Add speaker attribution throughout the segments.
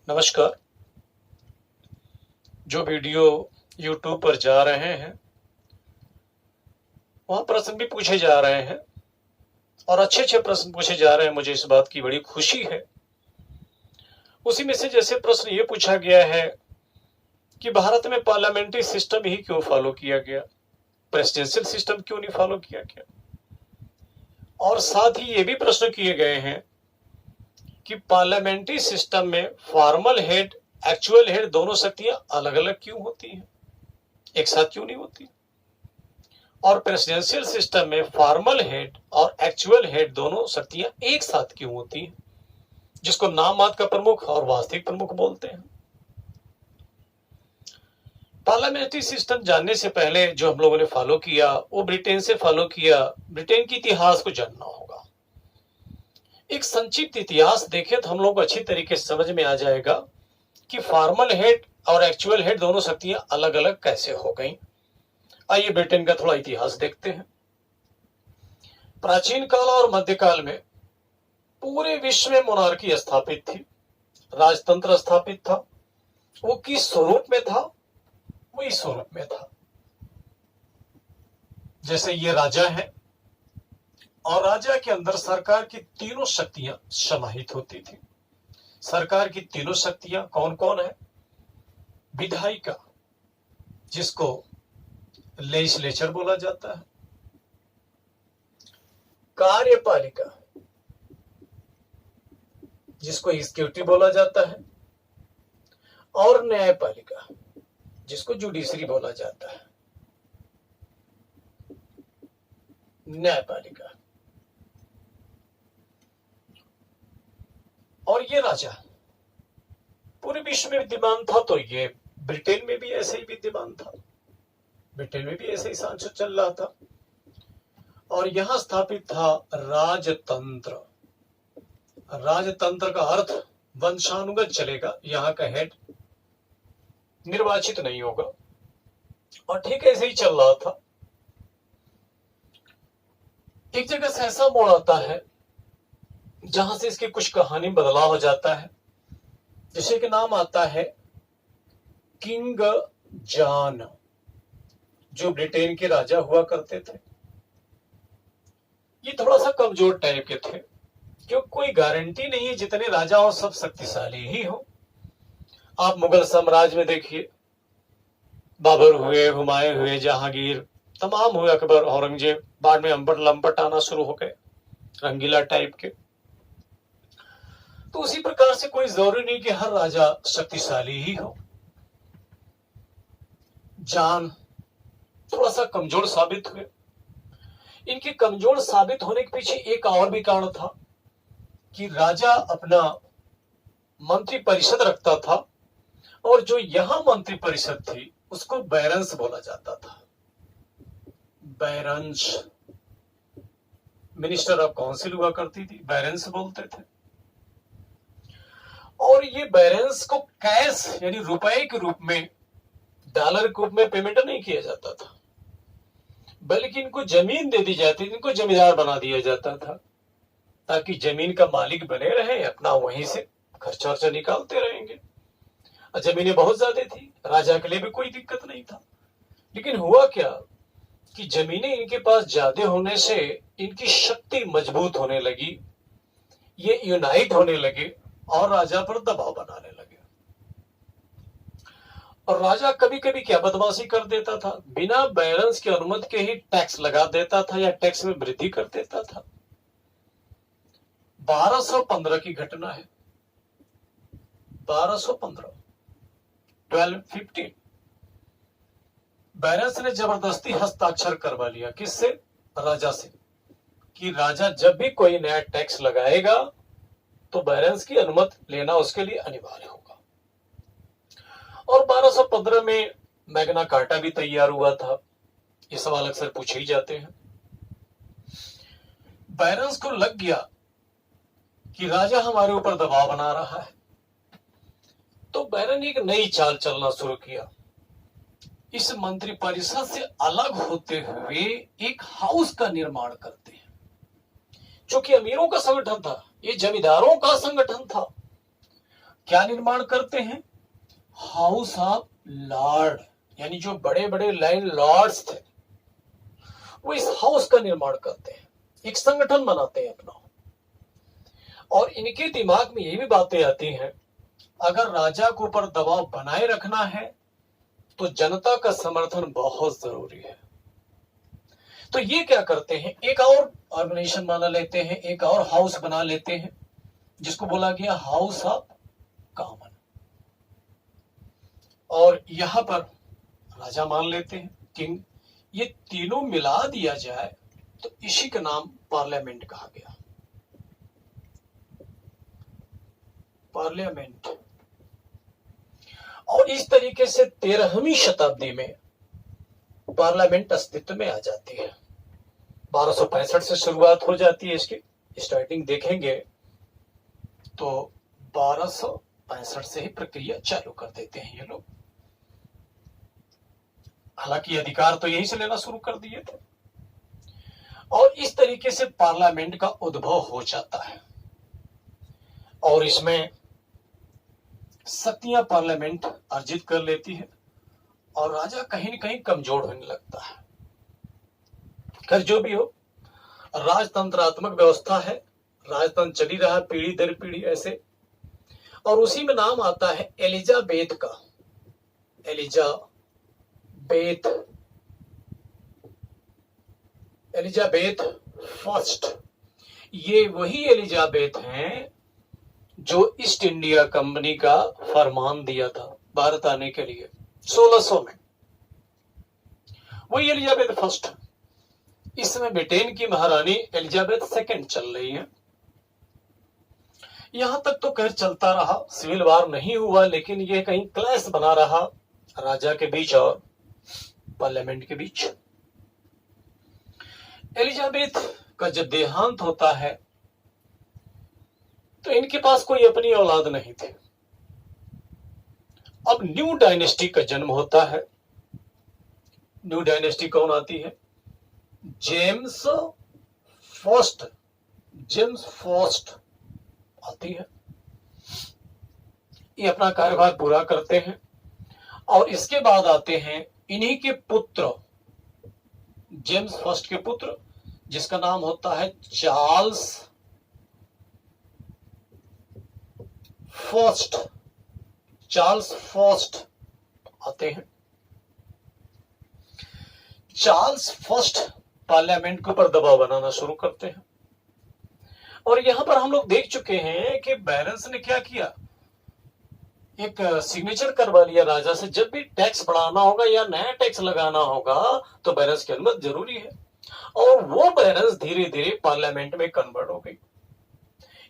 Speaker 1: नमस्कार। जो video YouTube पर जा रहे हैं वहां प्रश्न भी पूछे जा रहे हैं और अच्छे अच्छे प्रश्न पूछे जा रहे हैं। मुझे इस बात की बड़ी खुशी है। उसी में से जैसे प्रश्न ये पूछा गया है कि भारत में पार्लियामेंट्री सिस्टम ही क्यों फॉलो किया गया, प्रेसिडेंशियल सिस्टम क्यों नहीं फॉलो किया गया। और साथ ही ये भी प्रश्न किए गए हैं कि पार्लियामेंट्री सिस्टम में फॉर्मल हेड एक्चुअल हेड दोनों शक्तियां अलग अलग क्यों होती हैं, एक साथ क्यों नहीं होती। और प्रेसिडेंशियल सिस्टम में फॉर्मल हेड और एक्चुअल हेड दोनों शक्तियां एक साथ क्यों होती हैं, जिसको नाम मात्र का प्रमुख और वास्तविक प्रमुख बोलते हैं। पार्लियामेंट्री सिस्टम जानने से पहले जो हम लोगों ने फॉलो किया वो ब्रिटेन से फॉलो किया। ब्रिटेन के इतिहास को जानना होगा। एक संक्षिप्त इतिहास देखें तो हम लोग को अच्छी तरीके से समझ में आ जाएगा कि फॉर्मल हेड और एक्चुअल हेड दोनों शक्तियां अलग अलग कैसे हो गई। आइए ब्रिटेन का थोड़ा इतिहास देखते हैं। प्राचीन काल और मध्यकाल में पूरे विश्व में मोनार्की स्थापित थी, राजतंत्र स्थापित था। वो किस स्वरूप में था? वो इस स्वरूप में था, जैसे ये राजा है और राजा के अंदर सरकार की तीनों शक्तियां समाहित होती थी। सरकार की तीनों शक्तियां कौन कौन है? विधायिका, जिसको लेजिस्लेचर बोला जाता है, कार्यपालिका, जिसको एग्जीक्यूटिव बोला जाता है, और न्यायपालिका, जिसको जुडिशरी बोला जाता है। न्यायपालिका और ये राजा पूरे विश्व में विद्यमान था, तो ये ब्रिटेन में भी ऐसे ही विद्यमान था। ब्रिटेन में भी ऐसे ही सांसद चल रहा था और यहां स्थापित था राजतंत्र। राजतंत्र का अर्थ वंशानुगत चलेगा, यहां का हेड निर्वाचित नहीं होगा। और ठीक ऐसे ही चल रहा था। एक जगह से ऐसा मोड़ आता है जहां से इसकी कुछ कहानी बदलाव हो जाता है, जिसे के नाम आता है किंग जॉन, जो ब्रिटेन के राजा हुआ करते थे। ये थोड़ा सा कमजोर टाइप के थे, क्योंकि कोई गारंटी नहीं है जितने राजा हो सब शक्तिशाली ही हो। आप मुगल साम्राज्य में देखिए, बाबर हुए, हुमायूं हुए, जहांगीर, तमाम हुए, अकबर, औरंगजेब, बाद में अंबर लंबट आना शुरू हो गए, रंगीला टाइप के। तो उसी प्रकार से कोई जरूरी नहीं कि हर राजा शक्तिशाली ही हो। जान थोड़ा सा कमजोर साबित हुए। इनके कमजोर साबित होने के पीछे एक और भी कारण था कि राजा अपना मंत्री परिषद रखता था और जो यहां मंत्री परिषद थी उसको बैरंस बोला जाता था। बैरंस, मिनिस्टर ऑफ काउंसिल हुआ करती थी, बैरंस बोलते थे। और ये बैरंस को कैश यानी रुपए के रूप में, डॉलर के रूप में पेमेंट नहीं किया जाता था, बल्कि इनको जमीन दे दी जाती थी, इनको जमींदार बना दिया जाता था, ताकि जमीन का मालिक बने रहे, अपना वहीं से खर्चा वर्चा निकालते रहेंगे। जमीनें बहुत ज्यादा थी, राजा के लिए भी कोई दिक्कत नहीं था। लेकिन हुआ क्या कि जमीनें इनके पास ज्यादा होने से इनकी शक्ति मजबूत होने लगी, ये यूनाइट होने लगे और राजा पर दबाव बनाने लगे। और राजा कभी कभी क्या बदमाशी कर देता था, बिना बैलेंस की अनुमति के ही टैक्स लगा देता था या टैक्स में वृद्धि कर देता था। 1215 की घटना है, 1215, 1215। बैलेंस ने जबरदस्ती हस्ताक्षर करवा लिया, किससे? राजा से, कि राजा जब भी कोई नया टैक्स लगाएगा तो बैलेंस की अनुमति लेना उसके लिए अनिवार्य होगा। और 1215 में मैग्ना कार्टा भी तैयार हुआ था। ये सवाल अक्सर पूछे ही जाते हैं। बैलेंस को लग गया कि राजा हमारे ऊपर दबाव बना रहा है, तो बैरन ने एक नई चाल चलना शुरू किया। इस मंत्री परिषद से अलग होते हुए एक हाउस का निर्माण करते हैं, जो कि अमीरों का संगठन था, ये जमींदारों का संगठन था। क्या निर्माण करते हैं? हाउस ऑफ लॉर्ड, यानी जो बड़े बड़े लैंड लॉर्ड्स थे वो इस हाउस का निर्माण करते हैं, एक संगठन बनाते हैं अपना। और इनके दिमाग में ये भी बातें आती हैं, अगर राजा के ऊपर दबाव बनाए रखना है तो जनता का समर्थन बहुत जरूरी है। तो ये क्या करते हैं, एक और ऑर्गेनाइजेशन बना लेते हैं, एक और हाउस बना लेते हैं जिसको बोला गया हाउस ऑफ कॉमन। और यहां पर राजा मान लेते हैं, किंग। ये तीनों मिला दिया जाए तो इसी का नाम पार्लियामेंट कहा गया। पार्लियामेंट। और इस तरीके से 13वीं शताब्दी में पार्लियामेंट अस्तित्व में आ जाती है। 1265 से शुरुआत हो जाती है इसकी, स्टार्टिंग देखेंगे तो 1265 से ही प्रक्रिया चालू कर देते हैं ये लोग। हालांकि अधिकार तो यहीं से लेना शुरू कर दिए थे। और इस तरीके से पार्लियामेंट का उद्भव हो जाता है और इसमें शक्तियां पार्लियामेंट अर्जित कर लेती है और राजा कहीं न कहीं कमजोर होने लगता है। खैर जो भी हो, राजतंत्रात्मक व्यवस्था है, राजतंत्र चली रहा पीढ़ी दर पीढ़ी ऐसे। और उसी में नाम आता है एलिजाबेथ का, एलिजाबेथ फर्स्ट। ये वही एलिजाबेथ हैं जो ईस्ट इंडिया कंपनी का फरमान दिया था भारत आने के लिए 1600 में। वही एलिजाबेथ फर्स्ट। इस समय ब्रिटेन की महारानी एलिजाबेथ सेकंड चल रही है। यहां तक तो खैर चलता रहा, सिविल वार नहीं हुआ, लेकिन यह कहीं क्लैश बना रहा राजा के बीच और पार्लियामेंट के बीच। एलिजाबेथ का जब देहांत होता है तो इनके पास कोई अपनी औलाद नहीं थी। अब न्यू डायनेस्टी का जन्म होता है। न्यू डायनेस्टी कौन आती है? जेम्स फर्स्ट आती है। ये अपना कार्यभार पूरा करते हैं और इसके बाद आते हैं इन्हीं के पुत्र, जेम्स फर्स्ट के पुत्र, जिसका नाम होता है चार्ल्स फर्स्ट आते हैं। चार्ल्स फर्स्ट पार्लियामेंट के ऊपर दबाव बनाना शुरू करते हैं। और यहां पर हम लोग देख चुके हैं कि बैरन्स ने क्या किया, एक सिग्नेचर करवा लिया राजा से, जब भी टैक्स बढ़ाना होगा या नया टैक्स लगाना होगा तो बैरन्स की अनुमति जरूरी है। और वो बैरन्स धीरे धीरे पार्लियामेंट में कन्वर्ट हो गई।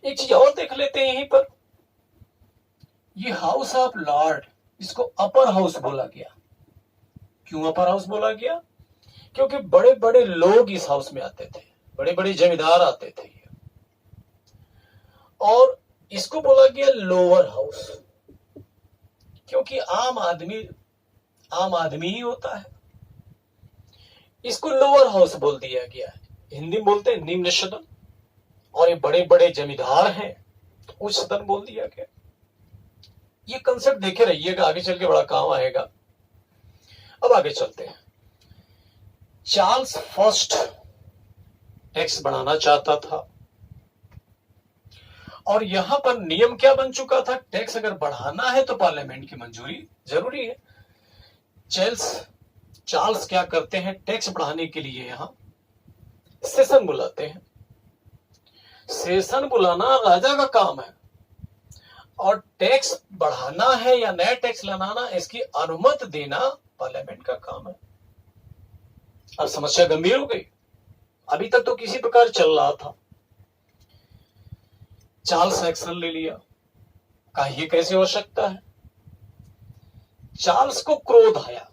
Speaker 1: एक चीज और देख लेते हैं यहीं पर, ये हाउस ऑफ लॉर्ड, इसको अपर हाउस बोला गया। क्यों अपर हाउस बोला गया? क्योंकि बड़े बड़े लोग इस हाउस में आते थे, बड़े बड़े जमींदार आते थे। और इसको बोला गया लोअर हाउस, क्योंकि आम आदमी ही होता है। इसको लोअर हाउस बोल दिया गया है। हिंदी में बोलते हैं निम्न सदन, और ये बड़े बड़े जमींदार हैं तो उच्च सदन बोल दिया गया। ये कंसेप्ट देखे रहिएगा, आगे चल के बड़ा काम आएगा। अब आगे चलते हैं। चार्ल्स फर्स्ट टैक्स बढ़ाना चाहता था और यहां पर नियम क्या बन चुका था, टैक्स अगर बढ़ाना है तो पार्लियामेंट की मंजूरी जरूरी है। चार्ल्स क्या करते हैं, टैक्स बढ़ाने के लिए यहां सेशन बुलाते हैं। सेशन बुलाना राजा का काम है और टैक्स बढ़ाना है या नया टैक्स लगाना, इसकी अनुमति देना पार्लियामेंट का काम है। अब समस्या गंभीर हो गई। अभी तक तो किसी प्रकार चल रहा था। चार्ल्स एक्शन ले लिया, कहा यह कैसे हो सकता है। चार्ल्स को क्रोध आया।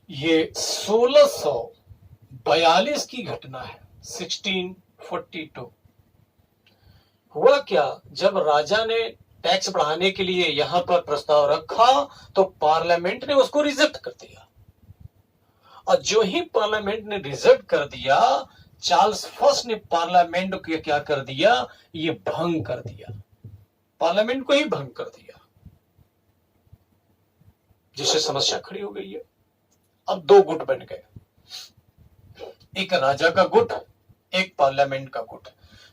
Speaker 1: ये 1642 की घटना है, 1642। हुआ क्या, जब राजा ने टैक्स बढ़ाने के लिए यहां पर प्रस्ताव रखा तो पार्लियामेंट ने उसको रिजेक्ट कर दिया। और जो ही पार्लियामेंट ने रिजेक्ट कर दिया, चार्ल्स फर्स्ट ने पार्लियामेंट को क्या कर दिया, ये भंग कर दिया। पार्लियामेंट को ही भंग कर दिया, जिससे समस्या खड़ी हो गई है। अब दो गुट बन गए, एक राजा का गुट, एक पार्लियामेंट का गुट।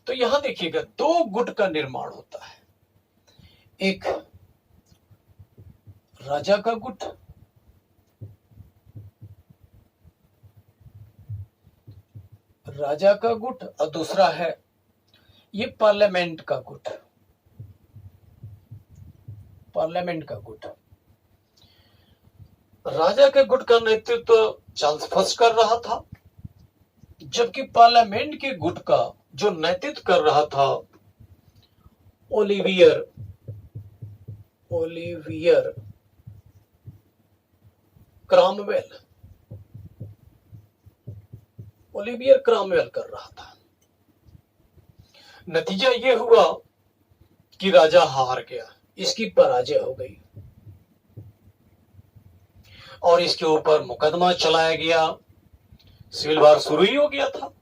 Speaker 1: तो यहां देखिएगा दो गुट का निर्माण होता है, एक राजा का गुट, राजा का गुट, और दूसरा है ये पार्लियामेंट का गुट, पार्लियामेंट का गुट। राजा के गुट का नेतृत्व तो चार्ल्स फर्स्ट कर रहा था, जबकि पार्लियामेंट के गुट का जो नेतृत्व कर रहा था ओलिवियर क्रॉमवेल, ओलिवियर क्रॉमवेल कर रहा था। नतीजा यह हुआ कि राजा हार गया, इसकी पराजय हो गई और इसके ऊपर मुकदमा चलाया गया, सिविल वार शुरू ही हो गया था।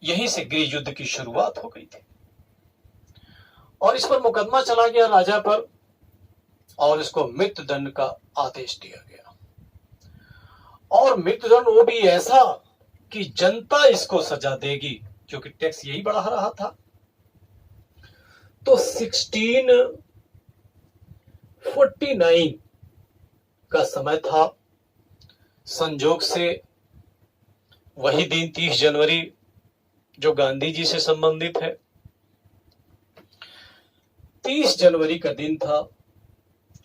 Speaker 1: यहीं से गृह युद्ध की शुरुआत हो गई थी और इस पर मुकदमा चला गया राजा पर और इसको मृत्युदंड का आदेश दिया गया। और मृत्युदंड वो भी ऐसा कि जनता इसको सजा देगी, क्योंकि टैक्स यही बढ़ा रहा था। तो 1649 का समय था। संजोग से वही दिन 30 जनवरी जो गांधी जी से संबंधित है, 30 जनवरी का दिन था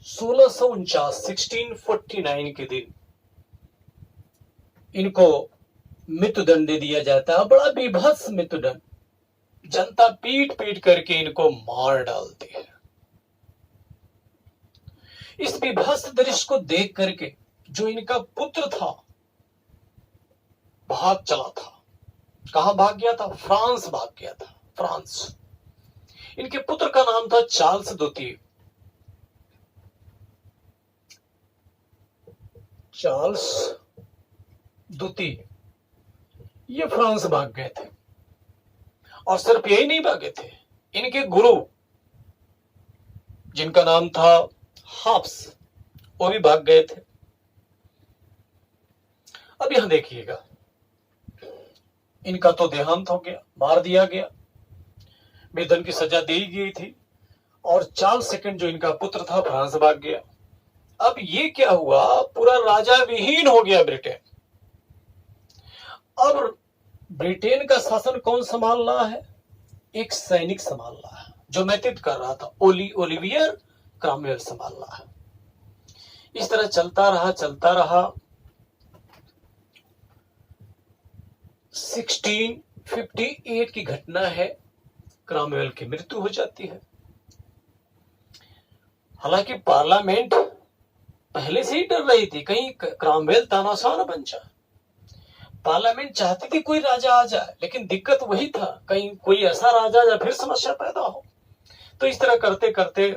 Speaker 1: 1649 के दिन इनको मृत्युदंड दे दिया जाता है। बड़ा विभत्स मृत्युदंड, जनता पीट पीट करके इनको मार डालती है। इस विभत्स दृश्य को देख करके जो इनका पुत्र था भाग चला था। कहां भाग गया था? फ्रांस भाग गया था, फ्रांस। इनके पुत्र का नाम था चार्ल्स द्वितीय। चार्ल्स द्वितीय ये फ्रांस भाग गए थे और सिर्फ यही नहीं भागे थे, इनके गुरु जिनका नाम था हाब्स, वो भी भाग गए थे। अब यहां देखिएगा, इनका तो देहांत हो गया, मार दिया गया, मृत्युदंड की सजा दी गई थी और चार्ल्स सेकंड जो इनका पुत्र था फ्रांस भाग गया। अब ये क्या हुआ, पूरा राजा विहीन हो गया ब्रिटेन। अब ब्रिटेन का शासन कौन संभाल रहा है? एक सैनिक संभाल रहा है जो नेतृत्व कर रहा था, ओलिवियर क्रॉमवेल संभाल रहा है। इस तरह चलता रहा। 1658 की घटना है, क्रॉमवेल की मृत्यु हो जाती है। हालांकि पार्लियामेंट पहले से ही डर रही थी कहीं क्रॉमवेल तानाशाह न बन जाए। पार्लियामेंट चाहती थी कोई राजा आ जाए, लेकिन दिक्कत वही था, कहीं कोई ऐसा राजा या फिर समस्या पैदा हो। तो इस तरह करते करते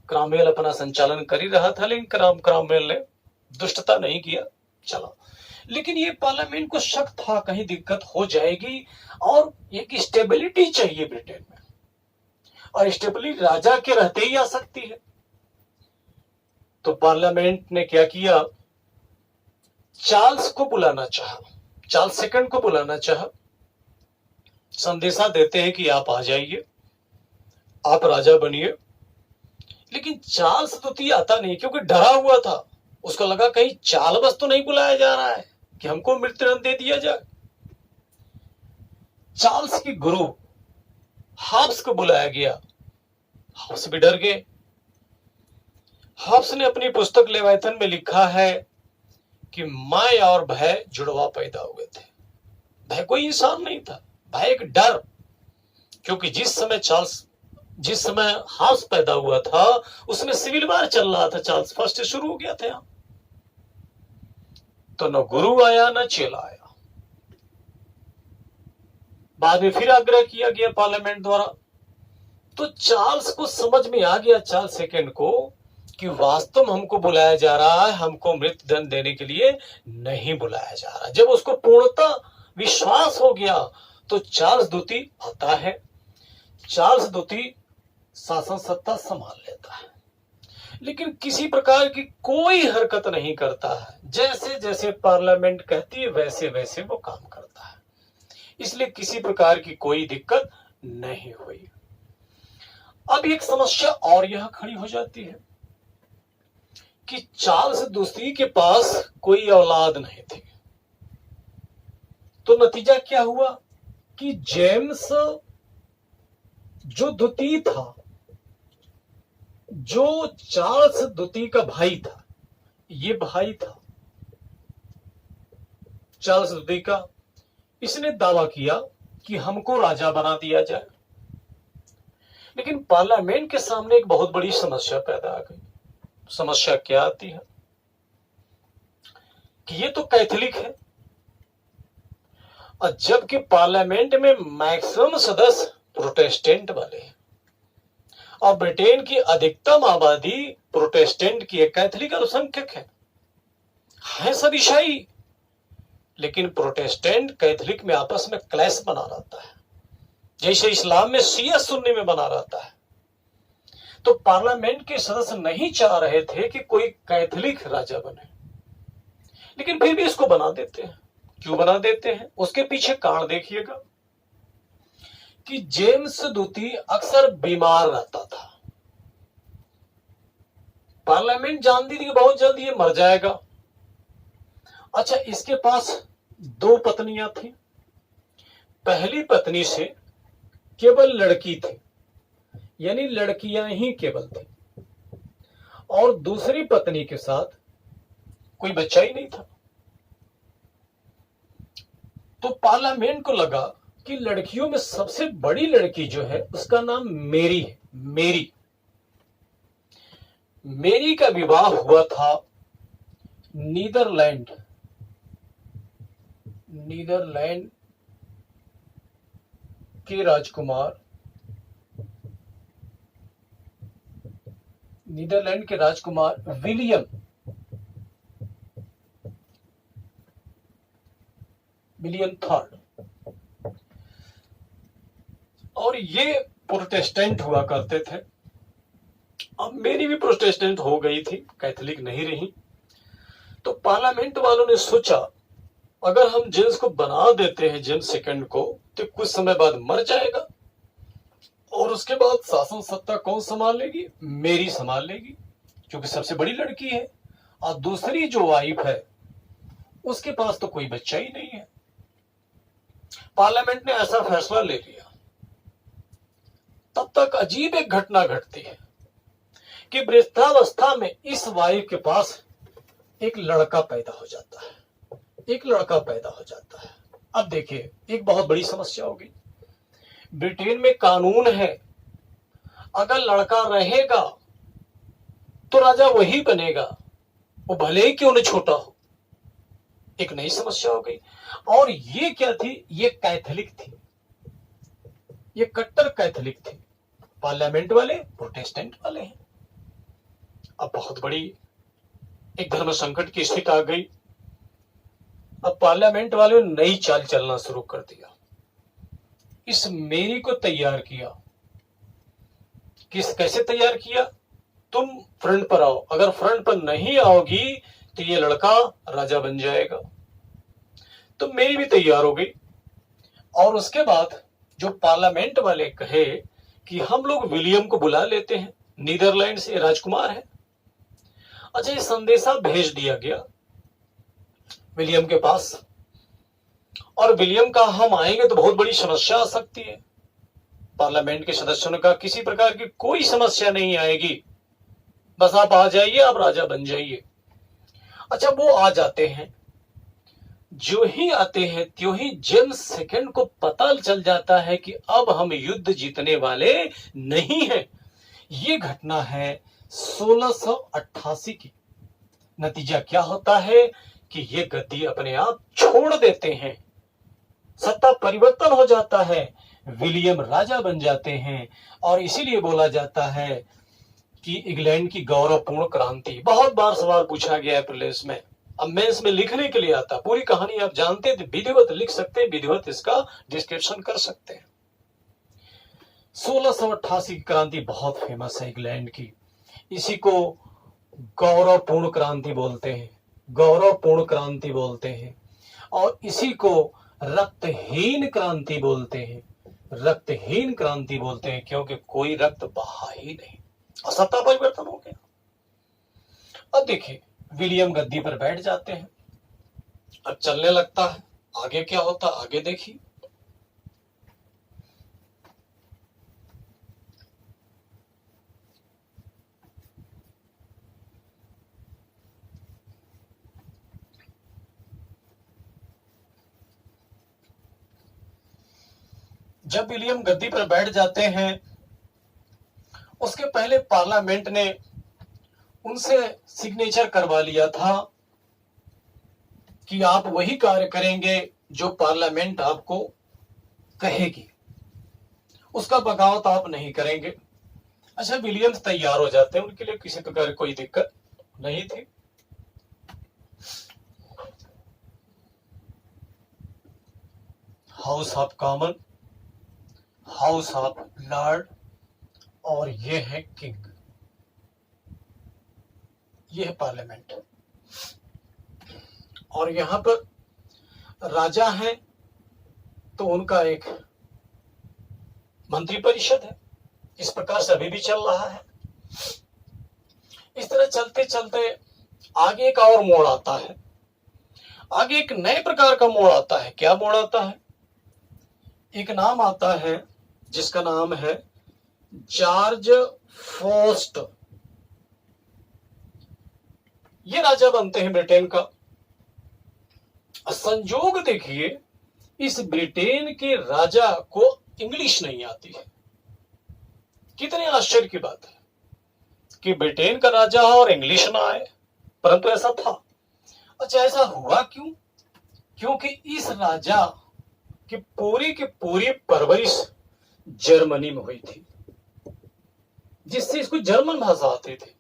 Speaker 1: क्रॉमवेल अपना संचालन कर ही रहा था, लेकिन क्रॉमवेल ने दुष्टता नहीं किया, चला। लेकिन ये पार्लियामेंट को शक था कहीं दिक्कत हो जाएगी और एक स्टेबिलिटी चाहिए ब्रिटेन में, और स्टेबिलिटी राजा के रहते ही आ सकती है। तो पार्लियामेंट ने क्या किया, चार्ल्स को बुलाना चाहा, चार्ल्स सेकंड को बुलाना चाहा, संदेशा देते हैं कि आप आ जाइए, आप राजा बनिए। लेकिन चार्ल्स द्वितीय आता नहीं, क्योंकि डरा हुआ था। उसको लगा कहीं चार्ल्स तो नहीं बुलाया जा रहा है कि हमको मृत्युदंड दे दिया जाए। चार्ल्स की गुरु हाब्स को बुलाया गया, हाब्स भी डर गए। हाब्स ने अपनी पुस्तक लेवायथन में लिखा है कि माया और भय जुड़वा पैदा हुए थे। भय कोई इंसान नहीं था, भय एक डर, क्योंकि जिस समय हाब्स पैदा हुआ था उसमें सिविल वार चल रहा था, चार्ल्स फर्स्ट शुरू हो गया था यहां। तो न गुरु आया न चेला आया। बाद में फिर आग्रह किया गया पार्लियामेंट द्वारा। तो चार्ल्स को समझ में आ गया, चार्ल्स सेकंड को, कि वास्तव में हमको बुलाया जा रहा है, हमको मृत्युदंड देने के लिए नहीं बुलाया जा रहा। जब उसको पूर्णतः विश्वास हो गया तो चार्ल्स द्वितीय आता है। चार्ल्स द्वितीय शासन सत्ता संभाल लेता है, लेकिन किसी प्रकार की कोई हरकत नहीं करता है। जैसे जैसे पार्लियामेंट कहती है वैसे वैसे वो काम करता है, इसलिए किसी प्रकार की कोई दिक्कत नहीं हुई। अब एक समस्या और यह खड़ी हो जाती है कि चार्ल्स दूसरी के पास कोई औलाद नहीं थी, तो नतीजा क्या हुआ कि जेम्स जो द्वितीय था, जो चार्ल्स द्वितीय का भाई था, ये भाई था चार्ल्स द्वितीय का, इसने दावा किया कि हमको राजा बना दिया जाए। लेकिन पार्लियामेंट के सामने एक बहुत बड़ी समस्या पैदा आ गई। समस्या क्या आती है कि ये तो कैथोलिक है, और जबकि पार्लियामेंट में मैक्सिमम सदस्य प्रोटेस्टेंट वाले हैं, और ब्रिटेन की अधिकतम आबादी प्रोटेस्टेंट की है, कैथोलिक अल्पसंख्यक है सब ईसाई, लेकिन प्रोटेस्टेंट कैथोलिक में आपस में क्लैश बना रहता है, जैसे इस्लाम में शिया सुन्नी में बना रहता है। तो पार्लियामेंट के सदस्य नहीं चाह रहे थे कि कोई कैथोलिक राजा बने, लेकिन फिर भी इसको बना देते हैं। क्यों बना देते हैं, उसके पीछे कारण देखिएगा कि जेम्स द्वितीय अक्सर बीमार रहता था। पार्लियामेंट जानती थी कि बहुत जल्दी ये मर जाएगा। अच्छा, इसके पास 2 पत्नियां थी। पहली पत्नी से केवल लड़की थी, यानी लड़कियां ही केवल थी, और दूसरी पत्नी के साथ कोई बच्चा ही नहीं था। तो पार्लियामेंट को लगा कि लड़कियों में सबसे बड़ी लड़की जो है उसका नाम मेरी है। मेरी का विवाह हुआ था नीदरलैंड के राजकुमार, नीदरलैंड के राजकुमार विलियम थर्ड, और ये प्रोटेस्टेंट हुआ करते थे। अब मेरी भी प्रोटेस्टेंट हो गई थी, कैथोलिक नहीं रही। तो पार्लियामेंट वालों ने सोचा अगर हम जेम्स को बना देते हैं, जेम्स सेकंड को, तो कुछ समय बाद मर जाएगा, और उसके बाद शासन सत्ता कौन संभाल लेगी, मेरी संभाल लेगी, क्योंकि सबसे बड़ी लड़की है, और दूसरी जो वाइफ है उसके पास तो कोई बच्चा ही नहीं है। पार्लियामेंट ने ऐसा फैसला ले लिया। तब तक अजीब एक घटना घटती है कि वृद्धावस्था में इस वाइफ के पास एक लड़का पैदा हो जाता है। अब देखिए, एक बहुत बड़ी समस्या होगी। ब्रिटेन में कानून है, अगर लड़का रहेगा तो राजा वही बनेगा, वो भले ही क्यों न छोटा हो। एक नई समस्या हो गई। और ये क्या थी, ये कैथोलिक थी, ये कट्टर कैथोलिक थी। पार्लियामेंट वाले प्रोटेस्टेंट वाले हैं। अब बहुत बड़ी एक धर्म संकट की स्थिति आ गई। अब पार्लियामेंट वाले ने नई चाल चलना शुरू कर दिया। इस मेरी को तैयार किया। कैसे तैयार किया, तुम फ्रंट पर आओ, अगर फ्रंट पर नहीं आओगी तो ये लड़का राजा बन जाएगा। तो मेरी भी तैयार हो गई, और उसके बाद जो पार्लियामेंट वाले कहे कि हम लोग विलियम को बुला लेते हैं, नीदरलैंड से राजकुमार है। अच्छा, ये संदेशा भेज दिया गया विलियम के पास, और विलियम का हम आएंगे तो बहुत बड़ी समस्या आ सकती है। पार्लियामेंट के सदस्यों ने कहा किसी प्रकार की कोई समस्या नहीं आएगी, बस आप आ जाइए, आप राजा बन जाइए। अच्छा, वो आ जाते हैं। जो ही आते हैं त्यों ही जेम्स सेकंड को पता चल जाता है कि अब हम युद्ध जीतने वाले नहीं हैं। ये घटना है 1688 की। नतीजा क्या होता है कि ये गद्दी अपने आप छोड़ देते हैं, सत्ता परिवर्तन हो जाता है, विलियम राजा बन जाते हैं। और इसीलिए बोला जाता है कि इंग्लैंड की गौरवपूर्ण क्रांति। बहुत बार सवाल पूछा गया है प्रीलिम्स में, अब मेंस में लिखने के लिए आता, पूरी कहानी आप जानते थे, विधिवत लिख सकते हैं, विधिवत इसका डिस्क्रिप्शन कर सकते हैं। 1688 की क्रांति बहुत फेमस है इंग्लैंड की। इसी को गौरवपूर्ण क्रांति बोलते हैं, गौरवपूर्ण क्रांति बोलते हैं। और इसी को रक्तहीन क्रांति बोलते हैं, रक्तहीन क्रांति बोलते हैं, क्योंकि कोई रक्त बहा ही नहीं और सत्ता परिवर्तन हो गया। अब देखिए, विलियम गद्दी पर बैठ जाते हैं, अब चलने लगता है। आगे क्या होता, आगे देखिए। जब विलियम गद्दी पर बैठ जाते हैं, उसके पहले पार्लियामेंट ने उनसे सिग्नेचर करवा लिया था कि आप वही कार्य करेंगे जो पार्लियामेंट आपको कहेगी, उसका बगावत आप नहीं करेंगे। अच्छा, विलियम्स तैयार हो जाते हैं, उनके लिए किसी प्रकार की कोई दिक्कत नहीं थी। House of common, house of Lord और ये है किंग, ये है पार्लियामेंट। और यहां पर राजा है तो उनका एक मंत्री परिषद है। इस प्रकार से अभी भी चल रहा है। इस तरह चलते चलते आगे एक और मोड़ आता है, आगे एक नए प्रकार का मोड़ आता है। क्या मोड़ आता है? एक नाम आता है जिसका नाम है जॉर्ज फर्स्ट। ये राजा बनते हैं ब्रिटेन का। संयोग देखिए, इस ब्रिटेन के राजा को इंग्लिश नहीं आती है। कितने आश्चर्य की बात है कि ब्रिटेन का राजा हो और इंग्लिश ना आए, परंतु ऐसा था। अच्छा, ऐसा हुआ क्यों? क्योंकि इस राजा की पूरी परवरिश जर्मनी में हुई थी, जिससे इसको जर्मन भाषा आती थी,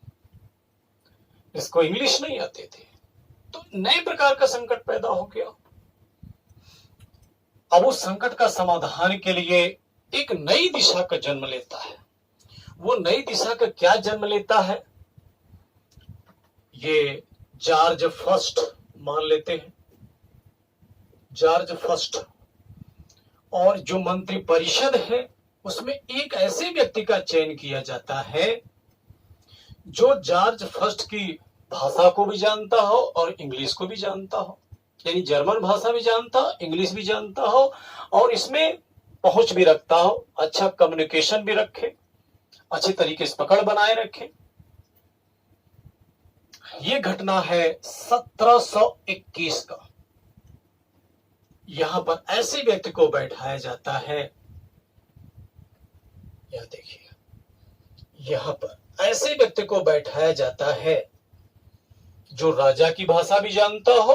Speaker 1: इसको इंग्लिश नहीं आती थी। तो नए प्रकार का संकट पैदा हो गया। अब उस संकट का समाधान के लिए एक नई दिशा का जन्म लेता है। वो नई दिशा का क्या जन्म लेता है, ये जॉर्ज फर्स्ट मान लेते हैं, जॉर्ज फर्स्ट। और जो मंत्री परिषद है उसमें एक ऐसे व्यक्ति का चयन किया जाता है जो जॉर्ज फर्स्ट की भाषा को भी जानता हो और इंग्लिश को भी जानता हो, यानी जर्मन भाषा भी जानता हो, इंग्लिश भी जानता हो और इसमें पहुंच भी रखता हो, अच्छा कम्युनिकेशन भी रखे, अच्छे तरीके से पकड़ बनाए रखे। ये घटना है 1721 का। यहां पर ऐसे व्यक्ति को बैठाया जाता है, यह देखिए, यहां पर ऐसे व्यक्ति को बैठाया जाता है जो राजा की भाषा भी जानता हो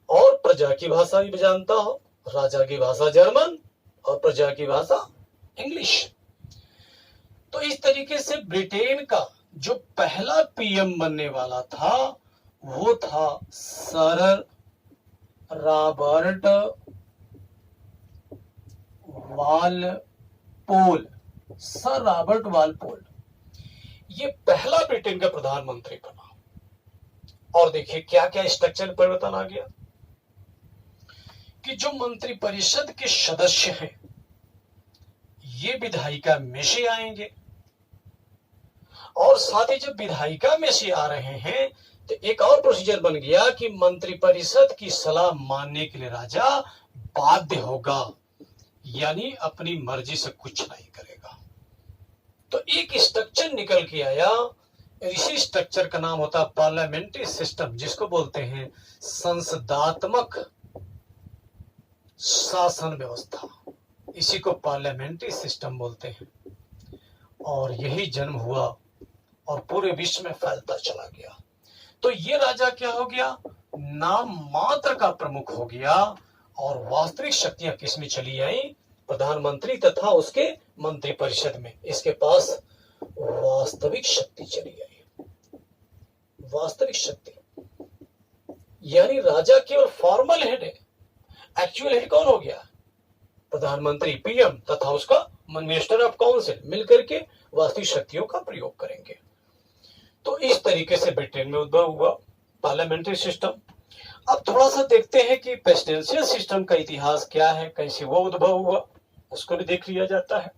Speaker 1: और प्रजा की भाषा भी जानता हो। राजा की भाषा जर्मन और प्रजा की भाषा इंग्लिश। तो इस तरीके से ब्रिटेन का जो पहला पीएम बनने वाला था वो था sir Robert Walpole. Sir Robert Walpole ये पहला ब्रिटेन का प्रधानमंत्री बना। और देखिए क्या क्या स्ट्रक्चर परिवर्तन आ गया कि जो मंत्री परिषद के सदस्य हैं ये विधायिका में से आएंगे, और साथ ही जब विधायिका में से आ रहे हैं तो एक और प्रोसीजर बन गया कि मंत्री परिषद की सलाह मानने के लिए राजा बाध्य होगा, यानी अपनी मर्जी से कुछ नहीं करेगा। तो एक स्ट्रक्चर निकल के आया। इसी स्ट्रक्चर का नाम होता है पार्लियामेंट्री सिस्टम, जिसको बोलते हैं संसदात्मक शासन व्यवस्था। इसी को पार्लियामेंट्री सिस्टम बोलते हैं। और यही जन्म हुआ और पूरे विश्व में फैलता चला गया। तो ये राजा क्या हो गया, नाम मात्र का प्रमुख हो गया और वास्तविक शक्तियां किसमें चली आई, प्रधानमंत्री तथा उसके मंत्री परिषद में। इसके पास वास्तविक शक्ति चली आई, वास्तविक शक्ति, यानी राजा केवल फॉर्मल हेड है, एक्चुअल हेड कौन हो गया, प्रधानमंत्री पीएम तथा उसका मिनिस्टर ऑफ काउंसिल मिलकर के वास्तविक शक्तियों का प्रयोग करेंगे। तो इस तरीके से ब्रिटेन में उद्भव हुआ पार्लियामेंट्री सिस्टम। अब थोड़ा सा देखते हैं कि प्रेसिडेंशियल सिस्टम का इतिहास क्या है, कैसे वो उद्भव हुआ, उसको भी देख लिया जाता है।